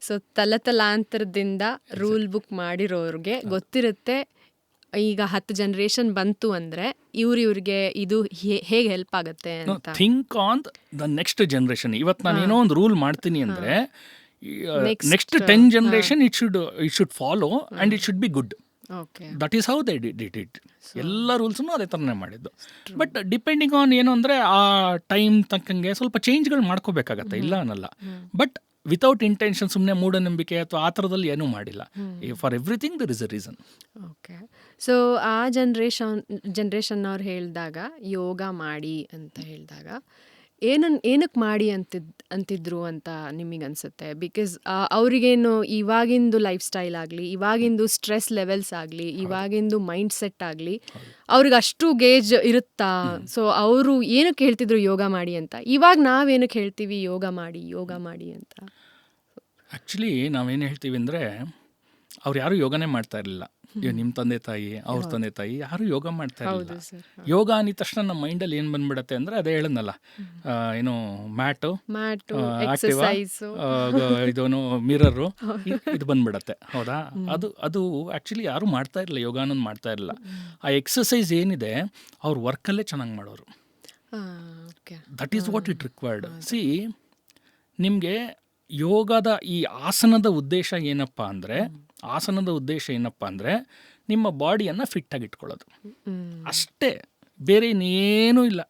So ತಲತಲಾಂತರದಿಂದ rule book ಮಾಡಿರೋರಿಗೆ ಗೊತ್ತಿರುತ್ತೆ ಈಗ 10 generation ಬಂತು ಅಂದ್ರೆ ಇವ್ರಿಗೆ ಇದು ಹೇಗೆ ಹೆಲ್ಪ್ ಆಗುತ್ತೆ ಅಂತ. Think on the next generation. ಇವತ್ತು ನಾನು ಏನೋ ಒಂದು ರೂಲ್ ಮಾಡ್ತೀನಿ ಅಂದ್ರೆ next 10 generation it should follow and it should be good. That is how they did it. ಎಲ್ಲ ರೂಲ್ಸ್ನು ಅದೇ ಥರನೇ ಮಾಡಿದ್ದು. ಬಟ್ ಡಿಪೆಂಡಿಂಗ್ ಆನ್ ಏನು ಅಂದರೆ ಆ ಟೈಮ್ ತಕ್ಕಂಗೆ ಸ್ವಲ್ಪ ಚೇಂಜ್ಗಳು ಮಾಡ್ಕೋಬೇಕಾಗತ್ತೆ, ಇಲ್ಲ ಅನ್ನಲ್ಲ. ಬಟ್ ವಿತೌಟ್ ಇಂಟೆನ್ಷನ್ ಸುಮ್ಮನೆ ಮೂಢನಂಬಿಕೆ ಅಥವಾ ಆ ಥರದಲ್ಲಿ ಏನೂ ಮಾಡಿಲ್ಲ. For everything there is a reason. Okay. So ಆ ಜನ್ರೇಷನ್ ಅವ್ರು ಹೇಳಿದಾಗ ಯೋಗ ಮಾಡಿ ಅಂತ ಹೇಳಿದಾಗ ಏನಕ್ಕೆ ಮಾಡಿ ಅಂತಿದ್ರು ಅಂತ ನಿಮಗೆ ಅನಿಸುತ್ತೆ? ಬಿಕಾಸ್ ಅವರಿಗೇನು ಇವಾಗಿಂದು ಲೈಫ್ ಸ್ಟೈಲ್ ಆಗಲಿ, ಇವಾಗಿಂದು ಸ್ಟ್ರೆಸ್ ಲೆವೆಲ್ಸ್ ಆಗಲಿ, ಇವಾಗಿಂದು ಮೈಂಡ್ ಸೆಟ್ ಆಗಲಿ ಅವ್ರಿಗೆ ಅಷ್ಟು ಗೇಜ್ ಇರುತ್ತಾ? ಸೊ ಅವರು ಏನಕ್ಕೆ ಹೇಳ್ತಿದ್ರು ಯೋಗ ಮಾಡಿ ಅಂತ, ಇವಾಗ ನಾವೇನಕ್ಕೆ ಹೇಳ್ತೀವಿ ಯೋಗ ಮಾಡಿ ಅಂತ? ಆ್ಯಕ್ಚುಲಿ ನಾವೇನು ಹೇಳ್ತೀವಿ ಅಂದರೆ ಅವ್ರು ಯಾರೂ ಯೋಗನೇ ಮಾಡ್ತಾ ಇರಲಿಲ್ಲ. ನಿಮ್ಮ ತಂದೆ ತಾಯಿ, ಅವ್ರ ತಂದೆ ತಾಯಿ ಯಾರೂ ಯೋಗ ಮಾಡ್ತಾ ಇರಲಿಲ್ಲ. ಯೋಗ ಅಂದ ತಕ್ಷಣ ನಮ್ಮ ಮೈಂಡಲ್ಲಿ ಏನು ಬಂದ್ಬಿಡತ್ತೆ ಅಂದರೆ ಅದೇ ಹೇಳದ್ನಲ್ಲ, ಏನು ಮ್ಯಾಟು, ಆಕ್ಟಿವಾ, ಇದೋನು ಮಿರರು, ಇದು ಬಂದ್ಬಿಡತ್ತೆ. ಹೌದಾ? ಅದು ಆ್ಯಕ್ಚುಲಿ ಯಾರೂ ಮಾಡ್ತಾ ಇರಲಿಲ್ಲ, ಯೋಗ ಅನ್ನೋದು ಮಾಡ್ತಾ ಇರಲಿಲ್ಲ. ಆ ಎಕ್ಸಸೈಸ್ ಏನಿದೆ ಅವ್ರ ವರ್ಕಲ್ಲೇ ಚೆನ್ನಾಗಿ ಮಾಡೋರು. That is what it required. C, ನಿಮಗೆ ಯೋಗದ ಈ ಆಸನದ ಉದ್ದೇಶ ಏನಪ್ಪ ಅಂದರೆ ನಿಮ್ಮ ಬಾಡಿಯನ್ನು ಫಿಟ್ಟಾಗಿ ಇಟ್ಕೊಳ್ಳೋದು ಅಷ್ಟೇ. ಬೇರೆ ಇನ್ನೇನೂ ಇಲ್ಲ.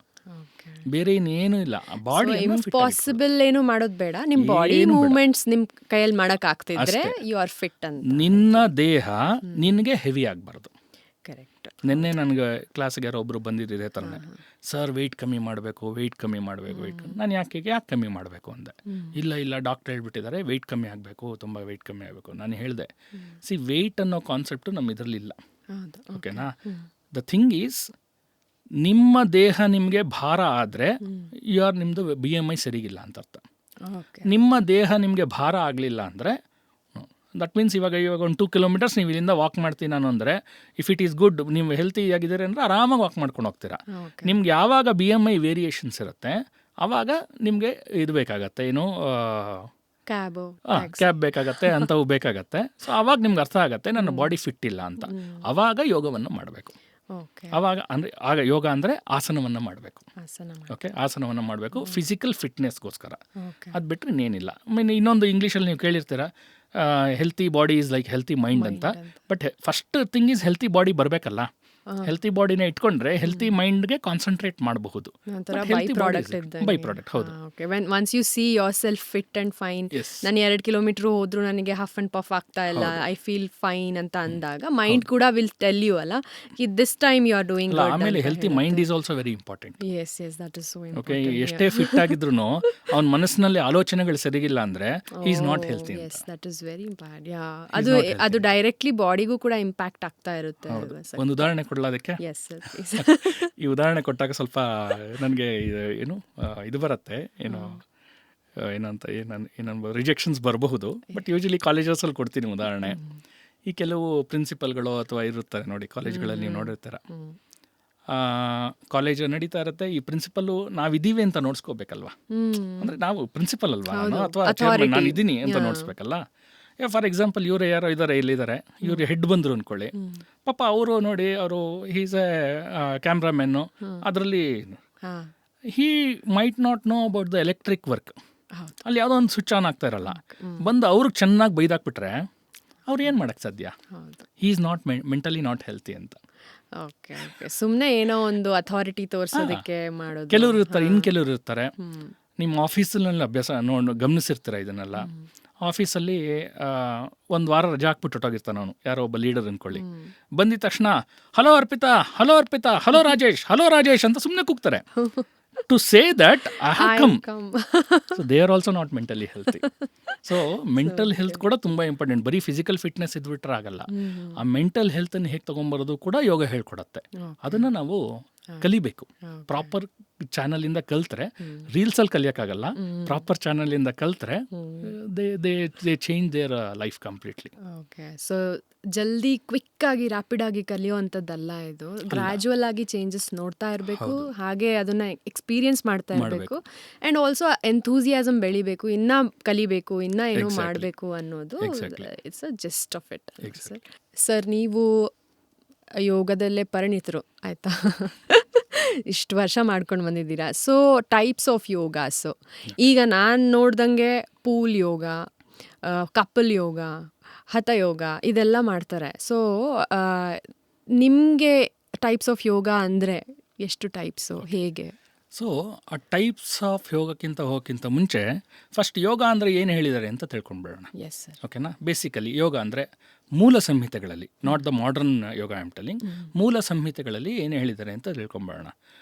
ಬಾಡಿ ಇಂಪಾಸಿಬಲ್ ಏನು ಮಾಡೋದು ಬೇಡ. ನಿಮ್ಮ ಬಾಡಿ ಮೂವ್ಮೆಂಟ್ಸ್ ನಿಮ್ಮ ಕೈಯಲ್ಲಿ ಮಾಡಕ್ ಆಗ್ತಿದ್ರೆ ಯು ಆರ್ ಫಿಟ್ ಅಂತ. ನಿನ್ನ ದೇಹ ನಿನಗೆ ಹೆವಿ ಆಗಬಾರ್ದು. ಕರೆಕ್ಟ್. ನಿನ್ನೆ ನನಗೆ ಕ್ಲಾಸ್ಗೆ ಯಾರೋ ಒಬ್ಬರು ಬಂದಿದ್ದೆ ಥರನೇ, ಸರ್ ವೆಯ್ಟ್ ಕಮ್ಮಿ ಮಾಡಬೇಕು. ನಾನು ಯಾಕೆ ಕಮ್ಮಿ ಮಾಡಬೇಕು ಅಂದೆ. ಇಲ್ಲ ಡಾಕ್ಟರ್ ಹೇಳ್ಬಿಟ್ಟಿದ್ದಾರೆ ವೆಯ್ಟ್ ಕಮ್ಮಿ ಆಗಬೇಕು, ತುಂಬ ವೆಯ್ಟ್ ಕಮ್ಮಿ ಆಗಬೇಕು. ನಾನು ಹೇಳಿದೆ, ಸಿ, ವೆಯ್ಟ್ ಅನ್ನೋ ಕಾನ್ಸೆಪ್ಟು ನಮ್ಮ ಇದರಲ್ಲಿ ಇಲ್ಲ. ಓಕೆನಾ? ದ ಥಿಂಗ್ ಈಸ್, ನಿಮ್ಮ ದೇಹ ನಿಮಗೆ ಭಾರ ಆದರೆ ನಿಮ್ಮದು BMI ಸರಿಗಿಲ್ಲ ಅಂತ ಅರ್ಥ. ನಿಮ್ಮ ದೇಹ ನಿಮಗೆ ಭಾರ ಆಗಲಿಲ್ಲ ಅಂದರೆ ದಟ್ ಮೀನ್ಸ್ ಇವಾಗ ಒಂದು 2 ಕಿಲೋಮೀಟರ್ಸ್ ನೀವು ಇಲ್ಲಿಂದ ವಾಕ್ ಮಾಡ್ತೀನಿ ನಾನು ಅಂದರೆ, ಇಫ್ ಇಟ್ ಈಸ್ ಗುಡ್, ನೀವು ಹೆಲ್ತಿ ಆಗಿದ್ದೀರಿ ಅಂದರೆ ಆರಾಮಾಗಿ ವಾಕ್ ಮಾಡ್ಕೊಂಡು ಹೋಗ್ತೀರಾ. ನಿಮ್ಗೆ ಯಾವಾಗ BMI ವೇರಿಯೇಷನ್ಸ್ ಇರುತ್ತೆ ಆವಾಗ ನಿಮಗೆ ಇದು ಬೇಕಾಗತ್ತೆ, ಏನು ಕ್ಯಾಬ್ ಬೇಕಾಗತ್ತೆ, ಅಂಥವು ಬೇಕಾಗತ್ತೆ. ಸೊ ಆವಾಗ ನಿಮ್ಗೆ ಅರ್ಥ ಆಗುತ್ತೆ ನನ್ನ ಬಾಡಿ ಫಿಟ್ ಇಲ್ಲ ಅಂತ. ಆವಾಗ ಯೋಗವನ್ನು ಮಾಡಬೇಕು. ಆಗ ಯೋಗ ಅಂದರೆ ಆಸನವನ್ನು ಮಾಡಬೇಕು. ಓಕೆ, ಆಸನವನ್ನು ಮಾಡಬೇಕು ಫಿಸಿಕಲ್ ಫಿಟ್ನೆಸ್ಗೋಸ್ಕರ. ಅದು ಬಿಟ್ಟರೆ ಇನ್ನೇನಿಲ್ಲ. ಇನ್ನೊಂದು ಇಂಗ್ಲೀಷಲ್ಲಿ ನೀವು ಕೇಳಿರ್ತೀರ, healthy body is like healthy mind ಅಂತ. But first thing is healthy body ಬರಬೇಕಲ್ಲ. ಹೆಲ್ತಿ ಬಾಡಿನ ಇಟ್ಕೊಂಡ್ರೆ ಹೆಲ್ತಿ ಮೈಂಡ್ಗೆ ಕಾನ್ಸಂಟ್ರೇಟ್ ಮಾಡಬಹುದು. By product. ಹೌದು. Once you see yourself fit and fine, ನಾನು 2 ಕಿಲೋಮೀಟರ್ ಹೋದ್ರು ನನಗೆ ಹಫ್ ಅಂಡ್ ಪಫ್ ಆಗ್ತಾ ಇಲ್ಲ, ಐ ಫೀಲ್ ಫೈನ್ ಅಂತ ಅಂದಾಗ ಮೈಂಡ್ ಕೂಡ ವಿಲ್ ಟೆಲ್ ಯು ಅಲ್ಲ, this time you are doing good. ಆಮೇಲೆ healthy mind is also very important. Yes, that is so important. Okay, ಎಷ್ಟೇ ಫಿಟ್ ಆಗಿದ್ರು ಅವನ ಮನಸ್ಸಿನಲ್ಲಿ ಆಲೋಚನೆಗಳು ಸರಿಗಿಲ್ಲ ಅಂದ್ರೆ he is not healthy. Yes, that is very important. ಅದು ಡೈರೆಕ್ಟ್ಲಿ ಬಾಡಿಗೂ ಕೂಡ ಇಂಪ್ಯಾಕ್ಟ್ ಆಗ್ತಾ ಇರುತ್ತೆ. ಒಂದು ಉದಾಹರಣೆ ಕೊಡಲಾದಕ್ಕೆ, ಈ ಉದಾಹರಣೆ ಕೊಟ್ಟಾಗ ಸ್ವಲ್ಪ ನನಗೆ ಏನು ಇದು ಬರುತ್ತೆ, ಏನಂತ ರಿಜೆಕ್ಷನ್ಸ್ ಬರಬಹುದು. ಬಟ್ ಯೂಶಲಿ ಕಾಲೇಜಸಲ್ಲಿ ಕೊಡ್ತೀನಿ ಉದಾಹರಣೆ. ಈ ಕೆಲವು ಪ್ರಿನ್ಸಿಪಲ್ಗಳು ಅಥವಾ ಇರುತ್ತಾರೆ ನೋಡಿ, ಕಾಲೇಜ್ಗಳಲ್ಲಿ ನೀವು ನೋಡಿರ್ತೀರ, ಕಾಲೇಜ್ ನಡೀತಾ ಇರುತ್ತೆ, ಈ ಪ್ರಿನ್ಸಿಪಲ್ಲು ನಾವಿದ್ದೀವಿ ಅಂತ ನೋಡ್ಸ್ಕೋಬೇಕಲ್ವಾ. ಅಂದರೆ ನಾವು ಪ್ರಿನ್ಸಿಪಲ್ ಅಲ್ವಾ ಅಥವಾ ನಾನು ಇದ್ದೀನಿ ಅಂತ ನೋಡಿಸ್ಬೇಕಲ್ಲ. ಫಾರ್ ಎಕ್ಸಾಂಪಲ್ ಇವರು ಯಾರೋ ಇಲ್ಲಿದ್ದಾರೆ, ಇವ್ರು ಹೆಡ್ ಬಂದರು ಅಂದ್ಕೊಳ್ಳಿ, ಪಾಪ ಅವರು ನೋಡಿ, ಅವರು ಹೀಸ್ ಎ ಕ್ಯಾಮ್ರಾಮೆನ್ನು, ಅದರಲ್ಲಿ he might not know about the electric work. ಅಲ್ಲಿ ಯಾವುದೋ ಒಂದು ಸ್ವಿಚ್ ಆನ್ ಆಗ್ತಾ ಇರಲ್ಲ, ಬಂದು ಅವ್ರಿಗೆ ಚೆನ್ನಾಗಿ ಬೈದಾಕ್ಬಿಟ್ರೆ ಅವ್ರು ಏನು ಮಾಡೋಕ್ಕೆ ಸಾಧ್ಯ? He is not mentally not healthy ಅಂತ. ಸುಮ್ಮನೆ ಏನೋ ಒಂದು ಅಥಾರಿಟಿ ತೋರಿಸೋದಕ್ಕೆ ಮಾಡೋದು. ಕೆಲವರು ಇರ್ತಾರೆ, ಕೆಲವರು ಇರ್ತಾರೆ. ನಿಮ್ಮ ಆಫೀಸಲ್ಲಿ ಗಮನಿಸಿರ್ತೀರ ಇದನ್ನೆಲ್ಲ. ಆಫೀಸಲ್ಲಿ ಒಂದು ವಾರ ರಜೆ ಹಾಕ್ಬಿಟ್ಟು ಹೊಟ್ಟೋಗಿರ್ತಾನೆ ಅವನು, ಯಾರೋ ಒಬ್ಬ ಲೀಡರ್ ಅಂದ್ಕೊಳ್ಳಿ. ಬಂದಿದ ತಕ್ಷಣ ಹಲೋ ಅರ್ಪಿತಾ, ಹಲೋ ರಾಜೇಶ್ ಅಂತ ಸುಮ್ಮನೆ ಕೂಗ್ತಾರೆ. To say that I have come. So they are also not mentally healthy. So mental health ಕೂಡ ತುಂಬ ಇಂಪಾರ್ಟೆಂಟ್. ಬರೀ ಫಿಸಿಕಲ್ ಫಿಟ್ನೆಸ್ ಇದ್ಬಿಟ್ರೆ ಆಗಲ್ಲ. ಆ ಮೆಂಟಲ್ ಹೆಲ್ತನ್ನು ಹೇಗೆ ತೊಗೊಂಬರೋದು ಕೂಡ ಯೋಗ ಹೇಳ್ಕೊಡತ್ತೆ. ಅದನ್ನು ನಾವು ಕಲಿಬೇಕು. ಪ್ರಾಪರ್ ಚಾನಲಿಂದ ಕಲ್ತ್ರೆ, ರೀಲ್ಸಲ್ಲಿ ಕಲಿಯೋಕ್ಕಾಗಲ್ಲ, ಪ್ರಾಪರ್ ಚಾನಲಿಂದ ಕಲ್ತ್ರೆ they change their life completely. Okay. So ಜಲ್ದಿ ಕ್ವಿಕ್ ಆಗಿ ರ್ಯಾಪಿಡ್ ಆಗಿ ಕಲಿಯುವಂಥದ್ದಲ್ಲ ಇದು. ಗ್ರಾಜುವಲ್ ಆಗಿ ಚೇಂಜಸ್ ನೋಡ್ತಾ ಇರಬೇಕು, ಹಾಗೆ ಅದನ್ನ ಎಕ್ಸ್ಪೀರಿಯನ್ಸ್ ಮಾಡ್ತಾ ಇರಬೇಕು. ಆ್ಯಂಡ್ ಆಲ್ಸೋ ಎಂಥೂಸಿಯಾಸಮ್ ಬೆಳಿಬೇಕು, ಇನ್ನ ಕಲಿಬೇಕು, ಇನ್ನ ಏನೋ ಮಾಡಬೇಕು ಅನ್ನೋದು. It's a just off it. Sir, ನೀವು ಯೋಗದಲ್ಲೇ ಪರಿಣಿತರು ಆಯ್ತಾ, ಇಷ್ಟು ವರ್ಷ ಮಾಡ್ಕೊಂಡು ಬಂದಿದ್ದೀರಾ. ಸೊ ಟೈಪ್ಸ್ ಆಫ್ ಯೋಗಾಸು ಈಗ ನಾನು ನೋಡ್ದಂಗೆ ಪೂಲ್ ಯೋಗ, ಕಪಲ್ ಯೋಗ, ಹಠಯೋಗ ಇದೆಲ್ಲ ಮಾಡ್ತಾರೆ. ಸೊ ನಿಮಗೆ ಟೈಪ್ಸ್ ಆಫ್ ಯೋಗ ಅಂದರೆ ಎಷ್ಟು ಟೈಪ್ಸು, ಹೇಗೆ? ಸೊ ಆ ಟೈಪ್ಸ್ ಆಫ್ ಯೋಗಕ್ಕಿಂತ ಹೋಗೋಕ್ಕಿಂತ ಮುಂಚೆ ಫಸ್ಟ್ ಯೋಗ ಅಂದರೆ ಏನು ಹೇಳಿದ್ದಾರೆ ಅಂತ ತಿಳ್ಕೊಂಡ್ಬಿಡೋಣ. Yes sir. ಓಕೆನಾ? ಬೇಸಿಕಲಿ ಯೋಗ ಅಂದರೆ ಮೂಲ ಸಂಹಿತೆಗಳಲ್ಲಿ, not the modern yoga I am telling, ಮೂಲ ಸಂಹಿತೆಗಳಲ್ಲಿ ಏನು ಹೇಳಿದ್ದಾರೆ ಅಂತ ತಿಳ್ಕೊಂಬಿಡೋಣ.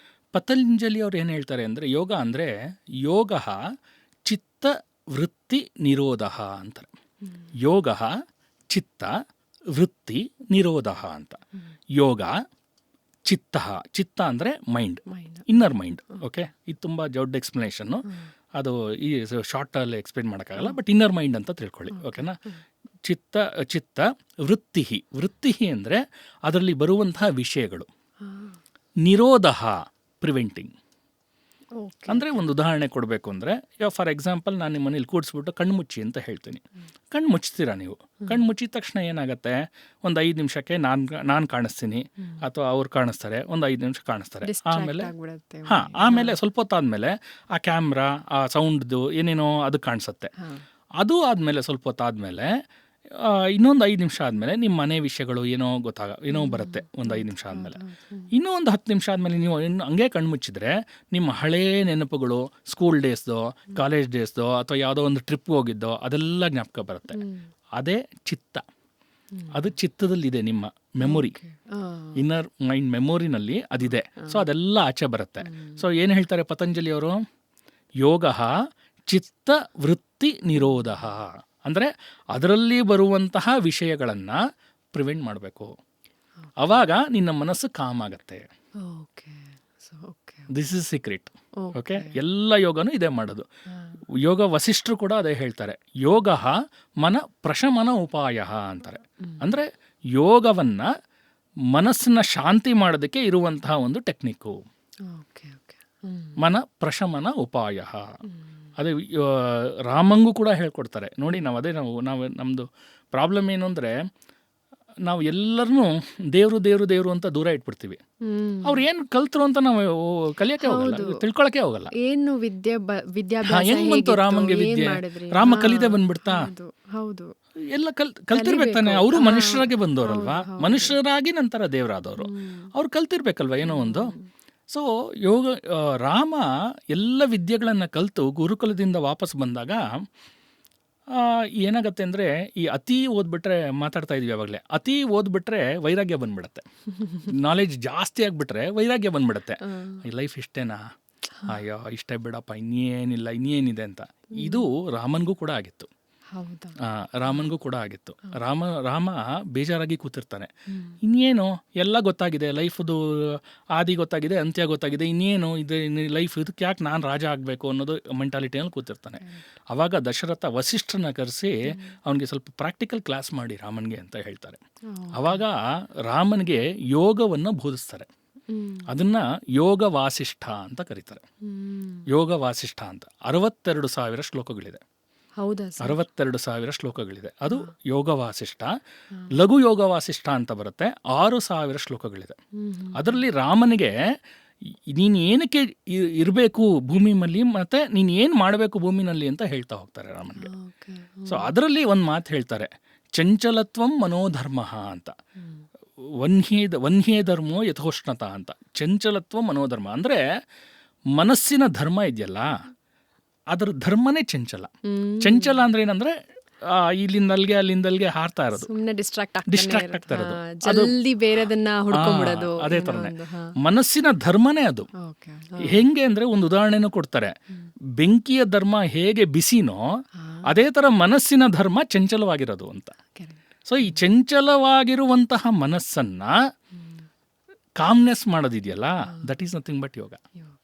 ಪತಂಜಲಿ ಅವ್ರು ಏನು ಹೇಳ್ತಾರೆ ಅಂದರೆ, ಯೋಗ ಅಂದರೆ ಯೋಗ ಚಿತ್ತ ವೃತ್ತಿ ನಿರೋಧ ಅಂತಾರೆ. ಯೋಗ ಚಿತ್ತ ವೃತ್ತಿ ನಿರೋಧ ಅಂತ. ಯೋಗ ಚಿತ್ತ ಅಂದರೆ ಮೈಂಡ್, ಇನ್ನರ್ ಮೈಂಡ್. ಓಕೆ, ಇದು ತುಂಬ ದೊಡ್ಡ ಎಕ್ಸ್ಪ್ಲನೇಷನ್ನು, ಅದು ಈ ಶಾರ್ಟಲ್ಲಿ ಎಕ್ಸ್ಪ್ಲೇನ್ ಮಾಡೋಕ್ಕಾಗಲ್ಲ, ಬಟ್ ಇನ್ನರ್ ಮೈಂಡ್ ಅಂತ ತಿಳ್ಕೊಳ್ಳಿ. ಓಕೆನಾ? ಚಿತ್ತ ವೃತ್ತಿ ಅಂದರೆ ಅದರಲ್ಲಿ ಬರುವಂತಹ ವಿಷಯಗಳು. ನಿರೋಧ ಪ್ರಿವೆಂಟಿಂಗ್. ಅಂದರೆ ಒಂದು ಉದಾಹರಣೆ ಕೊಡಬೇಕು ಅಂದರೆ, ಫಾರ್ ಎಕ್ಸಾಂಪಲ್ ನಾನು ನಿಮ್ಮ ಮನೇಲಿ ಕೂಡಿಸ್ಬಿಟ್ಟು ಕಣ್ಣು ಮುಚ್ಚಿ ಅಂತ ಹೇಳ್ತೀನಿ. ಕಣ್ಣು ಮುಚ್ತೀರಾ ನೀವು. ಕಣ್ಣು ಮುಚ್ಚಿದ ತಕ್ಷಣ ಏನಾಗುತ್ತೆ, ಒಂದು 5 ನಿಮಿಷಕ್ಕೆ ನಾನು ಕಾಣಿಸ್ತೀನಿ ಅಥವಾ ಅವ್ರು ಕಾಣಿಸ್ತಾರೆ, ಒಂದು 5 ನಿಮಿಷ ಕಾಣಿಸ್ತಾರೆ. ಆಮೇಲೆ ಸ್ವಲ್ಪ ಹೊತ್ತಾದಮೇಲೆ ಆ ಕ್ಯಾಮ್ರಾ, ಆ ಸೌಂಡ್ದು ಏನೇನೋ ಅದು ಕಾಣಿಸುತ್ತೆ. ಅದು ಆದಮೇಲೆ ಸ್ವಲ್ಪ ಹೊತ್ತಾದಮೇಲೆ ಇನ್ನೊಂದು 5 ನಿಮಿಷ ಆದಮೇಲೆ ನಿಮ್ಮ ಮನೆ ವಿಷಯಗಳು ಏನೋ ಬರುತ್ತೆ. ಒಂದು 5 ನಿಮಿಷ ಆದಮೇಲೆ ಇನ್ನೂ ಒಂದು 10 ನಿಮಿಷ ಆದಮೇಲೆ ನೀವು ಹಂಗೆ ಕಣ್ಣು ಮುಚ್ಚಿದ್ರೆ ನಿಮ್ಮ ಹಳೇ ನೆನಪುಗಳು, ಸ್ಕೂಲ್ ಡೇಸ್ದೋ, ಕಾಲೇಜ್ ಡೇಸ್ದೋ, ಅಥವಾ ಯಾವುದೋ ಒಂದು ಟ್ರಿಪ್ ಹೋಗಿದ್ದೋ ಅದೆಲ್ಲ ಜ್ಞಾಪಕ ಬರುತ್ತೆ. ಅದೇ ಚಿತ್ತ. ಅದು ಚಿತ್ತದಲ್ಲಿದೆ, ನಿಮ್ಮ ಮೆಮೊರಿ, ಇನ್ನರ್ ಮೈಂಡ್ ಮೆಮೊರಿನಲ್ಲಿ ಅದಿದೆ. ಸೊ ಅದೆಲ್ಲ ಆಚೆ ಬರುತ್ತೆ. ಸೊ ಏನು ಹೇಳ್ತಾರೆ ಪತಂಜಲಿ ಅವರು? ಯೋಗ ಚಿತ್ತ ವೃತ್ತಿ ನಿರೋಧ ಅಂದರೆ ಅದರಲ್ಲಿ ಬರುವಂತಹ ವಿಷಯಗಳನ್ನು ಪ್ರಿವೆಂಟ್ ಮಾಡಬೇಕು. ಆವಾಗ ನಿನ್ನ ಮನಸ್ಸು ಕಾಮ್ ಆಗತ್ತೆ. This is secret. ಓಕೆ, ಎಲ್ಲ ಯೋಗನೂ ಇದೇ ಮಾಡೋದು. ಯೋಗ ವಸಿಷ್ಠರು ಕೂಡ ಅದೇ ಹೇಳ್ತಾರೆ. ಯೋಗ ಮನ ಪ್ರಶಮನ ಉಪಾಯ ಅಂತಾರೆ. ಅಂದರೆ ಯೋಗವನ್ನು ಮನಸ್ಸನ್ನ ಶಾಂತಿ ಮಾಡೋದಕ್ಕೆ ಇರುವಂತಹ ಒಂದು ಟೆಕ್ನಿಕ್ಕು, ಮನ ಪ್ರಶಮನ ಉಪಾಯ. ಅದೇ ರಾಮಂಗೂ ಕೂಡ ಹೇಳ್ಕೊಡ್ತಾರೆ ನೋಡಿ. ನಾವು ನಮ್ಮದು ಪ್ರಾಬ್ಲಮ್ ಏನು ಅಂದರೆ, ನಾವು ಎಲ್ಲರನ್ನೂ ದೇವರು ಅಂತ ದೂರ ಇಟ್ಬಿಡ್ತೀವಿ. ಅವ್ರು ಏನು ಕಲ್ತರು ಅಂತ ನಾವು ಕಲಿಯೋಕ್ಕೆ ಹೋಗಲ್ಲ, ತಿಳ್ಕೊಳಕ್ಕೆ ಹೋಗಲ್ಲ. ಏನು ವಿದ್ಯಾಭ್ಯಾಸ ಹೆಂಗ್ ಬಂತು ರಾಮಂಗೆ ವಿದ್ಯೆ? ರಾಮ ಕಲಿದೆ ಬಂದ್ಬಿಡ್ತಾ? ಎಲ್ಲ ಕಲ್ತಿರ್ಬೇಕು ತಾನೆ. ಅವರು ಮನುಷ್ಯರಾಗಿ ಬಂದವರಲ್ವಾ, ಮನುಷ್ಯರಾಗಿ ನಂತರ ದೇವರಾದವರು. ಅವ್ರು ಕಲ್ತಿರ್ಬೇಕಲ್ವ ಏನೋ ಒಂದು. ಸೊ ರಾಮ ಎಲ್ಲ ವಿದ್ಯೆಗಳನ್ನು ಕಲಿತು ಗುರುಕುಲದಿಂದ ವಾಪಸ್ ಬಂದಾಗ ಏನಾಗತ್ತೆ ಅಂದರೆ, ಈ ಅತಿ ಓದ್ಬಿಟ್ರೆ, ಮಾತಾಡ್ತಾ ಇದ್ವಿ ಆವಾಗಲೇ, ಅತಿ ಓದ್ಬಿಟ್ರೆ ವೈರಾಗ್ಯ ಬಂದ್ಬಿಡತ್ತೆ. ನಾಲೆಜ್ ಜಾಸ್ತಿ ಆಗಿಬಿಟ್ರೆ ವೈರಾಗ್ಯ ಬಂದ್ಬಿಡತ್ತೆ. ಈ ಲೈಫ್ ಇಷ್ಟೇನಾ, ಅಯ್ಯೋ ಇಷ್ಟೇ ಬಿಡಪ್ಪ, ಇನ್ನೇನಿದೆ ಅಂತ. ಇದು ರಾಮನ್ಗೂ ಕೂಡ ಆಗಿತ್ತು. ರಾಮನ್ಗೂ ಕೂಡ ಆಗಿತ್ತು. ರಾಮ ಬೇಜಾರಾಗಿ ಕೂತಿರ್ತಾನೆ. ಇನ್ನೇನು ಎಲ್ಲ ಗೊತ್ತಾಗಿದೆ, ಲೈಫ್ದು ಆದಿ ಗೊತ್ತಾಗಿದೆ, ಅಂತ್ಯ ಗೊತ್ತಾಗಿದೆ, ಇನ್ನೇನು ಇದು ಲೈಫ್, ಇದಕ್ಕೆ ಯಾಕೆ ನಾನು ರಾಜ ಆಗಬೇಕು ಅನ್ನೋದು ಮೆಂಟಾಲಿಟಿಯಲ್ಲಿ ಕೂತಿರ್ತಾನೆ. ಆವಾಗ ದಶರಥ ವಸಿಷ್ಠರನ್ನ ಕರೆಸಿ ಅವನಿಗೆ ಸ್ವಲ್ಪ ಪ್ರಾಕ್ಟಿಕಲ್ ಕ್ಲಾಸ್ ಮಾಡಿ ರಾಮನ್ಗೆ ಅಂತ ಹೇಳ್ತಾರೆ. ಆವಾಗ ರಾಮನ್ಗೆ ಯೋಗವನ್ನು ಬೋಧಿಸ್ತಾರೆ. ಅದನ್ನ ಯೋಗ ವಾಸಿಷ್ಠ ಅಂತ ಕರೀತಾರೆ. ಯೋಗ ವಾಸಿಷ್ಠ ಅಂತ 62,000 ಶ್ಲೋಕಗಳಿದೆ. 62,000 ಶ್ಲೋಕಗಳಿದೆ. ಅದು ಯೋಗ ವಾಸಿಷ್ಠ. ಲಘು ಯೋಗ ವಾಸಿಷ್ಠ ಅಂತ ಬರುತ್ತೆ, 6,000 ಶ್ಲೋಕಗಳಿದೆ. ಅದರಲ್ಲಿ ರಾಮನಿಗೆ ನೀನು ಏನಕ್ಕೆ ಇರಬೇಕು ಭೂಮಿ ಮೇಲೆ, ಮತ್ತೆ ನೀನು ಏನು ಮಾಡಬೇಕು ಭೂಮಿನಲ್ಲಿ ಅಂತ ಹೇಳ್ತಾ ಹೋಗ್ತಾರೆ ರಾಮನಿಗೆ. ಸೊ ಅದರಲ್ಲಿ ಒಂದು ಮಾತು ಹೇಳ್ತಾರೆ, ಚಂಚಲತ್ವಂ ಮನೋಧರ್ಮ ಅಂತ. ವನ್ಹೇ ಧರ್ಮೋ ಯಥೋಷ್ಣತ ಅಂತ. ಚಂಚಲತ್ವ ಮನೋಧರ್ಮ ಅಂದರೆ ಮನಸ್ಸಿನ ಧರ್ಮ ಇದೆಯಲ್ಲ, ಅದರ ಧರ್ಮನೇ ಚಂಚಲ. ಚಂಚಲ ಅಂದ್ರೆ ಏನಂದ್ರೆ ಇಲ್ಲಿಂದಲ್ಗೆ ಅಲ್ಲಿಂದಲ್ಗೆ ಹಾರ್ತಾ ಇರೋದು, ಡಿಸ್ಟ್ರಾಕ್ಟ್ ಆಗ್ತಾ ಇರೋದು, ಜಲ್ದಿ ಬೇರೆದನ್ನ ಹುಡ್ಕೊಂಡ್ಬಿಡೋದು. ಅದೇ ತರನೇ ಮನಸ್ಸಿನ ಧರ್ಮನೇ ಅದು. ಹೆಂಗೆ ಅಂದ್ರೆ ಒಂದು ಉದಾಹರಣೆನೂ ಕೊಡ್ತಾರೆ. ಬೆಂಕಿಯ ಧರ್ಮ ಹೇಗೆ ಬಿಸಿನೋ ಅದೇ ತರ ಮನಸ್ಸಿನ ಧರ್ಮ ಚಂಚಲವಾಗಿರೋದು ಅಂತ. ಸೊ ಈ ಚಂಚಲವಾಗಿರುವಂತಹ ಮನಸ್ಸನ್ನ ಕಾಮ್ನೆಸ್ ಮಾಡೋದಿದೆಯಲ್ಲ, that is nothing but yoga. Yoga.